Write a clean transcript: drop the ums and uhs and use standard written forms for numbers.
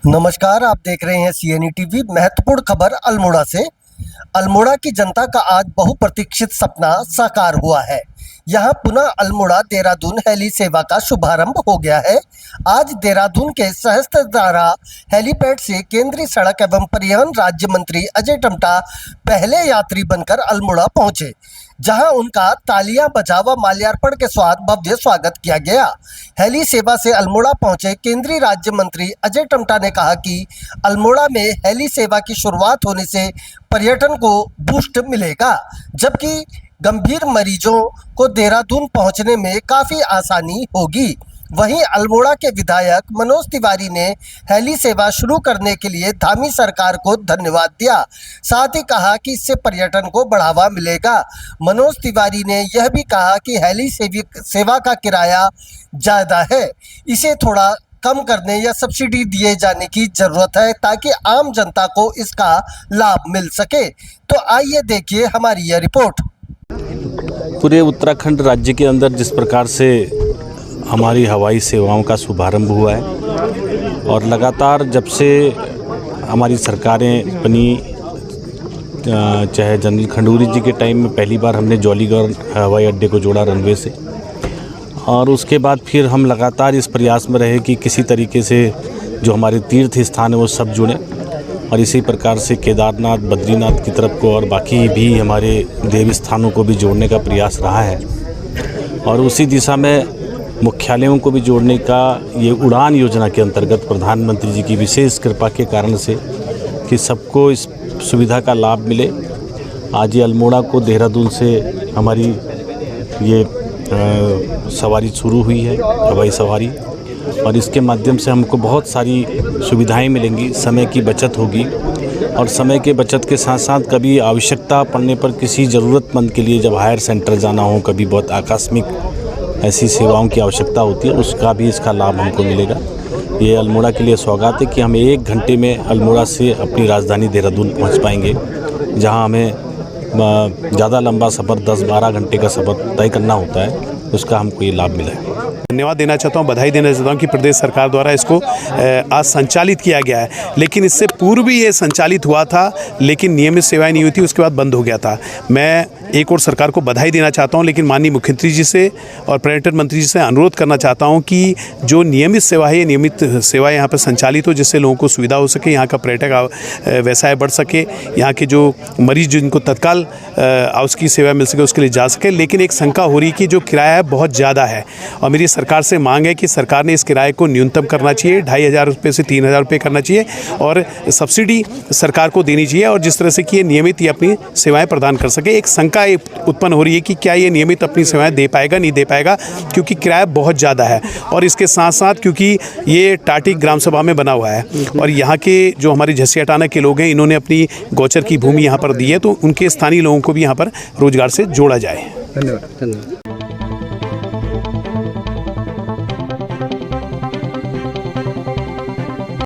नमस्कार, आप देख रहे हैं CNE टीवी। महत्वपूर्ण खबर अल्मोड़ा से। अल्मोड़ा की जनता का आज बहुप्रतीक्षित सपना साकार हुआ है। यहां पुनः अल्मोड़ा देहरादून हेली सेवा का शुभारंभ हो गया है। आज देहरादून के सहस्त्रधारा हेलीपैड से केंद्रीय सड़क एवं परिवहन राज्य मंत्री अजय टम्टा पहले यात्री बनकर अल्मोड़ा पहुंचे, जहां उनका तालियां बजा व माल्यार्पण के साथ भव्य स्वागत किया गया। हेली सेवा से अल्मोड़ा पहुंचे केंद्रीय राज्य मंत्री अजय टम्टा ने कहा कि अल्मोड़ा में हेली सेवा की शुरुआत होने से पर्यटन को बूस्ट मिलेगा, जबकि गंभीर मरीजों को देहरादून पहुंचने में काफ़ी आसानी होगी। वहीं अल्मोड़ा के विधायक मनोज तिवारी ने हेली सेवा शुरू करने के लिए धामी सरकार को धन्यवाद दिया। साथ ही कहा कि इससे पर्यटन को बढ़ावा मिलेगा। मनोज तिवारी ने यह भी कहा कि हेली सेवा का किराया ज़्यादा है, इसे थोड़ा कम करने या सब्सिडी दिए जाने की ज़रूरत है ताकि आम जनता को इसका लाभ मिल सके। तो आइए देखिए हमारी यह रिपोर्ट। पूरे उत्तराखंड राज्य के अंदर जिस प्रकार से हमारी हवाई सेवाओं का शुभारंभ हुआ है और लगातार जब से हमारी सरकारें बनी, चाहे जनरल खंडूरी जी के टाइम में पहली बार हमने जौलीगढ़ हवाई अड्डे को जोड़ा रनवे से, और उसके बाद फिर हम लगातार इस प्रयास में रहे कि किसी तरीके से जो हमारे तीर्थ स्थान है वो सब जुड़ें, और इसी प्रकार से केदारनाथ, बद्रीनाथ की तरफ को और बाकी भी हमारे देव स्थानों को भी जोड़ने का प्रयास रहा है। और उसी दिशा में मुख्यालयों को भी जोड़ने का ये उड़ान योजना के अंतर्गत प्रधानमंत्री जी की विशेष कृपा के कारण से कि सबको इस सुविधा का लाभ मिले, आज ये अल्मोड़ा को देहरादून से हमारी ये सवारी शुरू हुई है, हवाई सवारी, और इसके माध्यम से हमको बहुत सारी सुविधाएं मिलेंगी, समय की बचत होगी, और समय के बचत के साथ साथ कभी आवश्यकता पड़ने पर किसी ज़रूरतमंद के लिए जब हायर सेंटर जाना हो, कभी बहुत आकस्मिक ऐसी सेवाओं की आवश्यकता होती है, उसका भी इसका लाभ हमको मिलेगा। ये अल्मोड़ा के लिए सौगात है कि हम 1 घंटे में अल्मोड़ा से अपनी राजधानी देहरादून पहुंच पाएंगे, जहां हमें ज़्यादा लंबा सफ़र 10-12 घंटे का सफ़र तय करना होता है, उसका हमको ये लाभ मिला है। धन्यवाद देना चाहता हूं, बधाई देना चाहता हूं कि प्रदेश सरकार द्वारा इसको आज संचालित किया गया है। लेकिन इससे पूर्व भी ये संचालित हुआ था, लेकिन नियमित सेवाएं नहीं हुई थी, उसके बाद बंद हो गया था। मैं एक और सरकार को बधाई देना चाहता हूं, लेकिन माननीय मुख्यमंत्री जी से और पर्यटन मंत्री जी से अनुरोध करना चाहता हूं कि जो नियमित सेवा है, ये नियमित सेवा यहाँ पर संचालित हो, जिससे लोगों को सुविधा हो सके, यहाँ का पर्यटक व्यवसाय बढ़ सके, यहाँ के जो मरीज जिनको तत्काल उसकी सेवा मिल सके उसके लिए जा सके। लेकिन एक शंका हो रही है कि जो किराया है बहुत ज़्यादा है, और मेरी सरकार से मांग है कि सरकार ने इस किराए को न्यूनतम करना चाहिए, 2500 रुपये से 3000 रुपये करना चाहिए, और सब्सिडी सरकार को देनी चाहिए, और जिस तरह से कि ये नियमित ही अपनी सेवाएं प्रदान कर सके। एक शंका उत्पन्न हो रही है कि क्या ये नियमित अपनी सेवाएं दे पाएगा, नहीं दे पाएगा, क्योंकि किराया बहुत ज़्यादा है। और इसके साथ साथ क्योंकि ये टाटी ग्राम सभा में बना हुआ है, और यहाँ के जो हमारे झसियाटाना के लोग हैं, इन्होंने अपनी गौचर की भूमि यहाँ पर दी है, तो उनके स्थानीय लोगों को भी यहाँ पर रोजगार से जोड़ा जाए। धन्यवाद।